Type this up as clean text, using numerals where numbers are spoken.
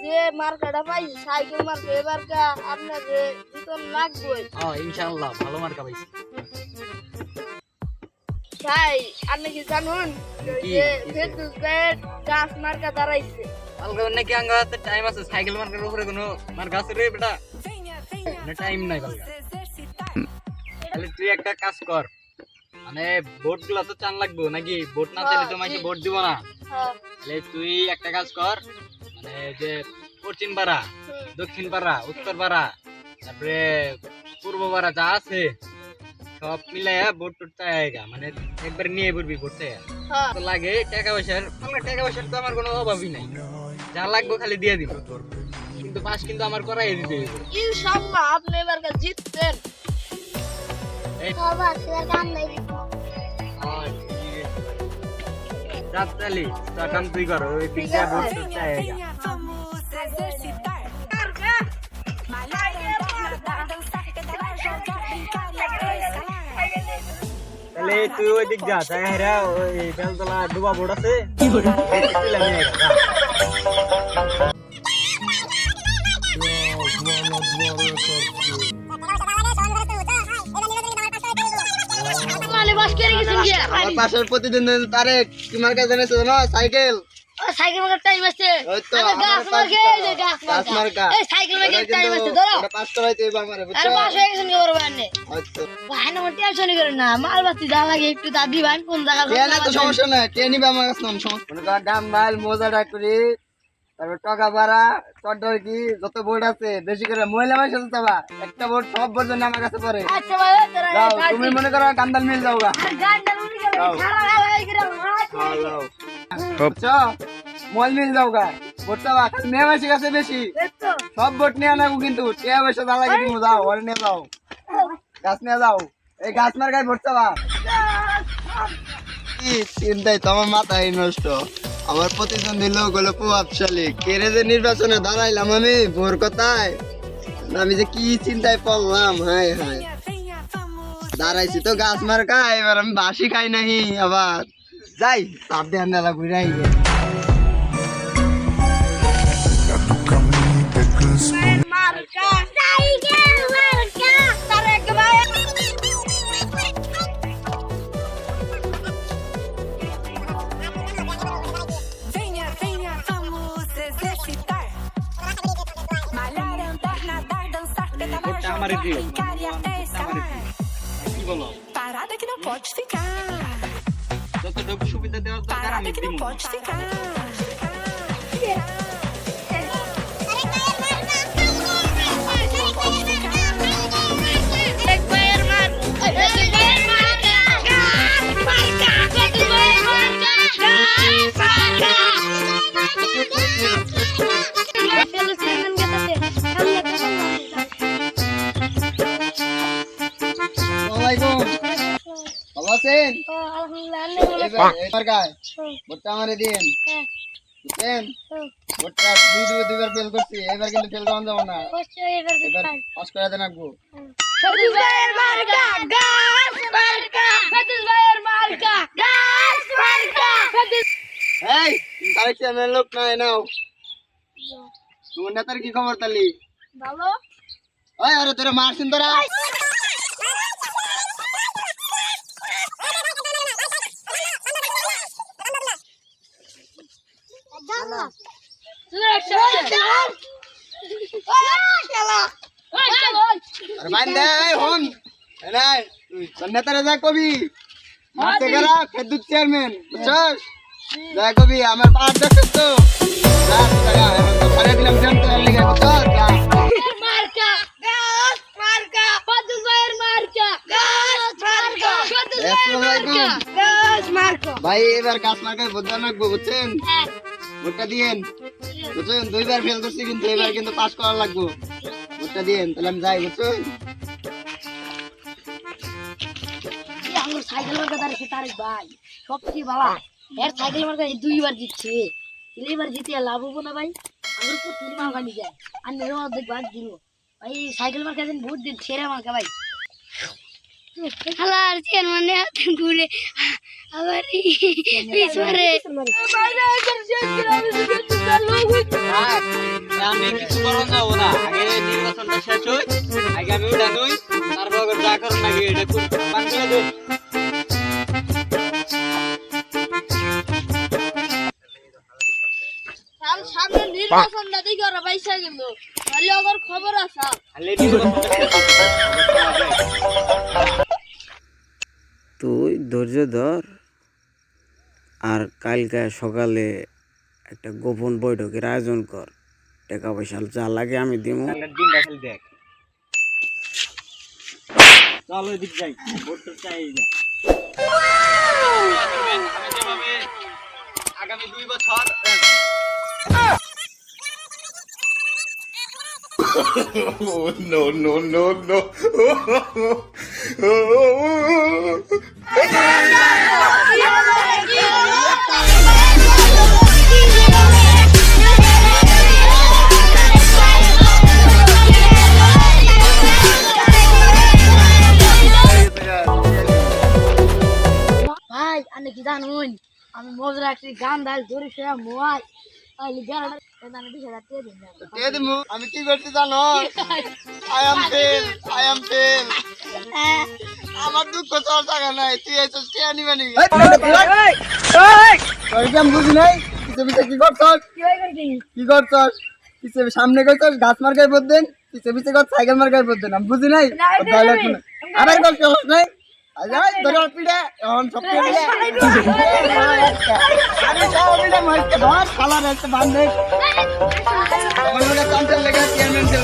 যে মার্কাটা পাইছি সাইকেল মার্কা এবারকা আপনাকে জিতন লাগবে। ইনশাআল্লাহ ভালো মার্কা পাইছি। ভাই আপনি কি জানুন যে ফেরদৌস ভাইয়ের গাছ মার্কা দাঁড়াইছে? আলগা নাকি আঙ্গা টাইম আছে, সাইকেল মার্কার উপরে কোনো মার্কা আছে রে বেটা? না টাইম নাই বালগা। তাহলে তুই একটা কাজ কর, মানে ভোট গুলা তো চান লাগবে নাকি? ভোট না চাইলে তো মাইকে ভোট দিব না। তাহলে তুই একটা কাজ কর, মানে যে পশ্চিম পাড়া, দক্ষিণ পাড়া, উত্তর পাড়া, তারপরে পূর্ব পাড়া যা আছে সব মিলাইয়া ভোট টোট চাইগা, মানে একবার নিয়ে পড়বি ভোট চাইয়া। তো লাগে টাকা পয়সার, টাকা পয়সার তো আমার কোনো অভাবই নাই, যা লাগবে খালি দিয়ে দিব। কিন্তু পাস কিন্তু আমার করাই দিতে হইব। ইনশাআল্লাহ আপনি এবারকা জিতবেন। বাবা সেটা কাম নাই। রাতকালি তো কাম তুই কর, ওই পিজ্জা ভোট টোট চাইগা। তাহলে তুই ওই দিক যা, তাই হেরা ওই বেলতলা ডুবা বোর্ড আছে আমার পাশের প্রতিদিন তারে তোমার কাছে জানাইছো না সাইকেল সাইকেল মার্কা টাইম আছে। আমি গাছ মার্কা এই যে গাছ মার্কা এই সাইকেল মার্কা টাইম আছে ধরো। এটা পাঁচ টাকায় তুই আমারে বুঝছো? আরে পাস হয়ে গেছেন কি করব আনে? আচ্ছা ভাই না মন টেনশন করেন না, মাল বাতি যা লাগে একটু দাবি ভাই কোন জায়গা কে না তো সমস্যা না, কে নিবে আমার কাছে নাম সমস্যা না। দাম মাল মজাটা করি, তারপর টাকা ভাড়া চট্টর কি যত বোর্ড আছে বেশি করে মহিলা মানুষ আছে যাবা, একটা বোর্ড সব বোর্ড জন্য আমার কাছে পড়ে। আচ্ছা ভাই তোরা যাও তুমি মনে করো গান্দাল মিল যাওগা। গান্ডা উনি গেল সারা ভাই করে বুঝছো? মল মিল যাওগা বোর্ড চাবা, মেয়ে মাসি কাছে বেশি দেখছো সব বোর্ড নিয়ে আনাবো, কিন্তু টিয়া পয়সা যা লাগে তুমি যাও ওর নিয়ে যাও, গাছ নিয়ে যাও, এই গাছ মার গায়ে ভোট চাবা। কি চিন্তাই তো আমার মাথায় নষ্ট, আমার প্রতিদ্বন্দ্বী লোক হলো প্রভাবশালী, কেড়ে যে নির্বাচনে দাঁড়াইলাম আমি ভোর কথায়, আমি যে কি চিন্তায় পড়লাম। হায় হায় দাঁড়াইছি তো গাছ মার্কা, এবার আমি বাসি খাই নাহি, আবার যাই তাপ দিয়ে আন্দালা ঘুরে আইবে। মার্কা সাইকেল মার্কা তারেক ভাই Venha, vamos exercitar. Malhar, andar, nadar, dançar, pedalar, jogar, brincar e até escalar. কি বলো? Parada que não pode ficar. যতটুকু সুবিধা দেওয়ার দরকার আমি Parada que não দিব। pode ficar. আসসালামু ভালো আছেন? এবার গায় ভোটটা আমারে দিন, বুঝছেন? ভোটটা দুইবার ফেল করছি, এবার কিন্তু ফেল করানো যাবো না, এবার পাস করে দেন রাখবো। এই তারিখ চ্যানেল লোক নাই নাও, তোমার নেতার কি খবর তালি? ভালো ওই আরে তোরা মারছিন তোরা। আরে বাইন দে হন নাই তোর নেতারে যা কবি মারতে গেলা ফেদুত চেয়ারম্যান, বুঝছস? যা কবি আমার পাঁচ দেখছ তো যা টাকা সাড়ে দিলাম জানতে লাগি বুঝছস? মার্কা গাছ মার্কা ফেরদৌস ভাইয়ের মার্কা গাছ মার্কা ফেরদৌস ভাইয়ের মার্কা গাছ মার্কা। ভাই এবার গাছ মার্কায় ভোট দেওয়া লাগবে, বুঝছেন? ভোটটা দিয়েন, বুঝছেন? দুইবার ফেল করছি কিন্তু এবার কিন্তু পাস করা লাগবে, ভোটটা দিয়েন তাহলে আমি যাই, বুঝছেন? আমার সাইকেল মার্কা দাঁড়িয়েছে তারেক ভাই সবচেয়ে ভালো, এর সাইকেল মার্কা দুইবার জিতছে, এবার জিতে লাভ হবো না ভাই? আমার উপর তিন মার্কা নিয়ে যায় আর নেরো অর্ধেক বাদ দিল ভাই, সাইকেল মার্কা দিন ভোট দিন সেরা মার্কা ভাই। হালার চেয়ারম্যানে ঘুরে আবার পিছরে আমি কিছু করুন যাবো না, আগে নির্বাচনটা শেষ হই, আগে আমি উঠা দুই, তারপর যা করুন নাকি এটা খুব বাংলা দুই। সামনে নির্বাচনটা দেখে ওরা পয়সা গেল, তাহলে আমার খবর আছে। খালি নির্বাচনটা শেষ হই। তুই ধৈর্য ধর, আর কালকে সকালে একটা গোপন বৈঠকের আয়োজন কর। টাকা পয়সা যা লাগে আমি দিব। কালকের দিনটা খালি দেখ। চল ওই দিক যাই, ভোট তো চাই না। আগামী 2 বছর ভাই আপনি কি জানুন, আমি মজুর একটি গান ডাল ধরে সে মোয়াই তাহলে গান আমি 20,000 টাকা দিন। কে দিমু? আমি কি করতে জানো? I am fail. আমার দুঃখ তোর জায়গা নাই, তুই এসেছিস কে নিবে নি? আমি বুঝি নাই, পিছে কি করছস? কি করছস? পিছে সামনে করছস গাছ মার্কায় বদদেন, পিছে কর সাইকেল মার্কায় বদদেন, আমি বুঝি নাই। আবার করছস নাই? আজ ধরে পিড়ে এখন সব পিড়ে আরে সব পিড়ে মারতে ধর খালা রাখতে বান্ধে আমার মনে কান্টার লেগে চেয়ারম্যান ছিল